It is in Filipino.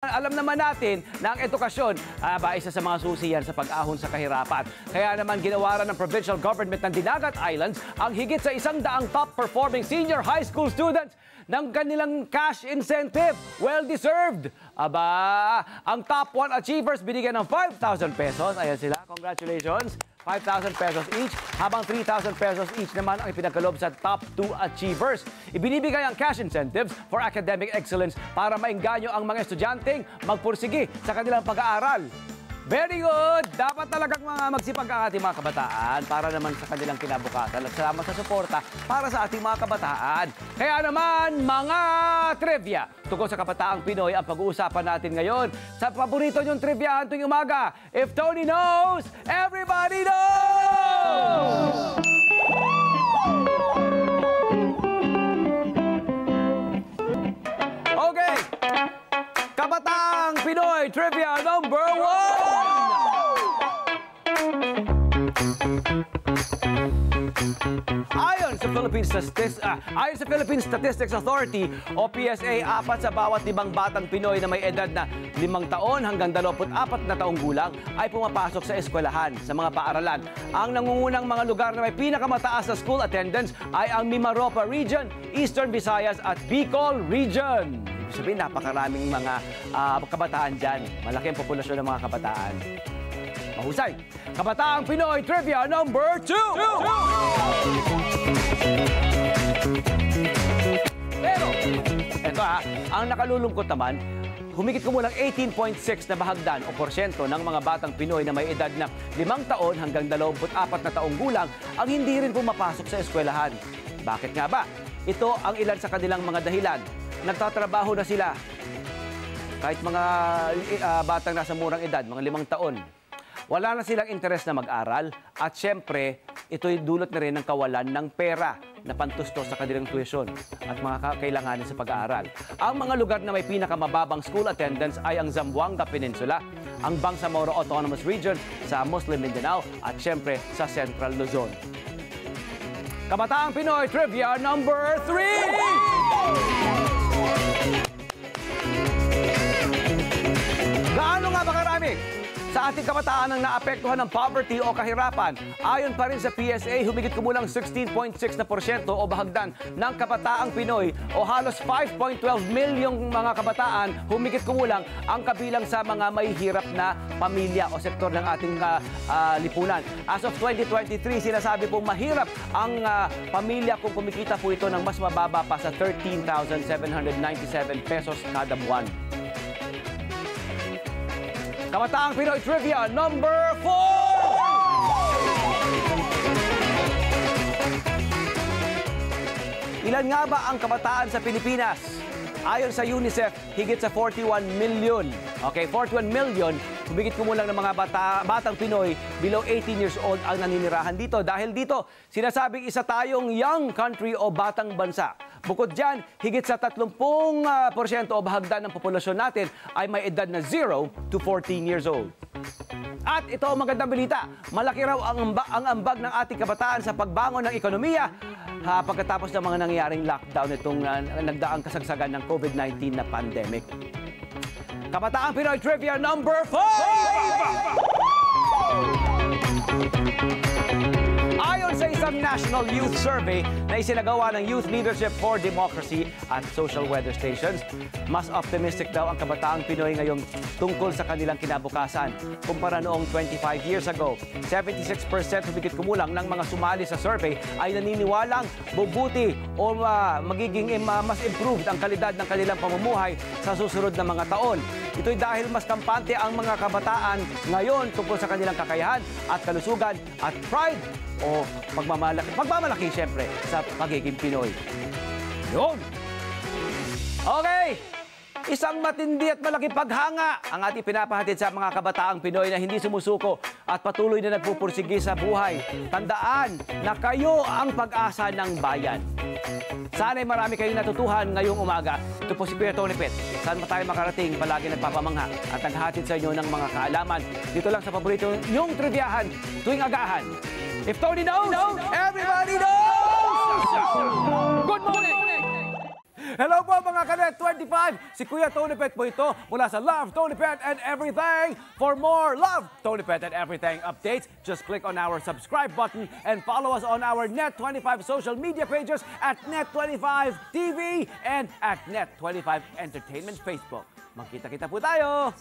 Alam naman natin na ang edukasyon isa sa mga susi yan sa pag-ahon sa kahirapan. Kaya naman ginawaran ng provincial government ng Dinagat Islands ang higit sa 100 top-performing senior high school students ng kanilang cash incentive. Well-deserved. Ang top 1 achievers binigyan ng 5,000 pesos. Ayan sila. Congratulations. 5,000 pesos each, habang 3,000 pesos each naman ang ipinagkaloob sa top 2 achievers. Ibinibigay ang cash incentives for academic excellence para maengganyo ang mga estudyanteng magpursigi sa kanilang pag-aaral. Very good! Dapat talagang magsipag ang ating mga kabataan para naman sa kanilang kinabukasan at salamat sa suporta para sa ating mga kabataan. Kaya naman, mga trivia tungkol sa kabataang Pinoy ang pag-uusapan natin ngayon sa paborito niyong trivia tuwing umaga. If Tony knows, everybody knows! Okay! Kabataang Pinoy Trivia number 1! Ayon sa Philippine Statistics Authority o PSA, 4 sa bawat 5 batang Pinoy na may edad na 5 taon hanggang 24 na taong gulang ay pumapasok sa eskwelahan sa mga paaralan. Ang nangungunang mga lugar na may pinakamataas na school attendance ay ang Mimaropa Region, Eastern Visayas at Bicol Region. Ibig sabihin, napakaraming mga kabataan dyan. Malaki ang populasyon ng mga kabataan. Mahusay. Kabataang Pinoy Trivia number 2! Pero, ito ang nakalulungkot naman, humigit kumulang 18.6 na bahagdan o porsyento ng mga batang Pinoy na may edad na 5 taon hanggang 24 na taong gulang ang hindi rin pumapasok sa eskwelahan. Bakit nga ba? Ito ang ilan sa kanilang mga dahilan. Nagtatrabaho na sila. Kahit mga batang nasa murang edad, mga 5 taon. Wala na silang interes na mag-aral at syempre, ito'y dulot na rin ng kawalan ng pera na pantustos sa kanilang tuition at mga kailanganin sa pag-aaral. Ang mga lugar na may pinakamababang school attendance ay ang Zamboanga Peninsula, ang Bangsamoro Autonomous Region sa Muslim Mindanao at syempre sa Central Luzon. Kabataang Pinoy Trivia number 3! Gaano nga ba karami sa ating kabataan ang naapektuhan ng poverty o kahirapan? Ayon pa rin sa PSA, humigit kumulang 16.6% o bahagdan ng kabataang Pinoy o halos 5.12 milyong mga kabataan, humigit kumulang ang kabilang sa mga mahihirap na pamilya o sektor ng ating lipunan. As of 2023, sinasabi pong mahirap ang pamilya kung kumikita po ito ng mas mababa pa sa 13,797 pesos kada buwan. Kabataang Pinoy Trivia number 4! Ilan nga ba ang kabataan sa Pilipinas? Ayon sa UNICEF, higit sa 41 million. Okay, 41 million, humigit kumulang ng mga batang Pinoy below 18 years old ang naninirahan dito. Dahil dito, sinasabing isa tayong young country o batang bansa. Bukod dyan, higit sa 30% o bahagdan ng populasyon natin ay may edad na 0 to 14 years old. At ito ang magandang balita. Malaki raw ang ambag ng ating kabataan sa pagbangon ng ekonomiya pagkatapos ng mga nangyaring lockdown itong nagdaang kasagsagan ng COVID-19 na pandemic. Kabataang Pinoy Trivia number 5! Ayon sa isang National Youth Survey na isinagawa ng Youth Leadership for Democracy at Social Weather Stations, mas optimistic daw ang kabataang Pinoy ngayong tungkol sa kanilang kinabukasan kumpara noong 25 years ago. 76% humigit kumulang ng mga sumali sa survey ay naniniwalang bubuti o magiging mas improved ang kalidad ng kanilang pamumuhay sa susunod na mga taon. Ito'y dahil mas kampante ang mga kabataan ngayon tungkol sa kanilang kakayahan at kalusugan at pride o pagmamalaki siyempre sa pagiging Pinoy. Yun! Okay! Isang matindi at malaking paghanga ang ating pinapahatid sa mga kabataang Pinoy na hindi sumusuko at patuloy na nagpupursigi sa buhay. Tandaan na kayo ang pag-asa ng bayan. Sana'y marami kayong natutuhan ngayong umaga. Ito po si Kuya Tony Pet. Saan pa tayo makarating, palagi nagpapamangha at naghatid sa inyo ng mga kaalaman. Dito lang sa paborito nyong triviahan tuwing agahan. If Tony knows, everybody knows! Good morning! Hello po mga Kanet 25! Si Kuya Tony Pet po ito mula sa Love, Tony Pet and Everything. For more Love, Tony Pet and Everything updates, just click on our subscribe button and follow us on our Net25 social media pages at Net25 TV and at Net25 Entertainment Facebook. Magkita-kita po tayo!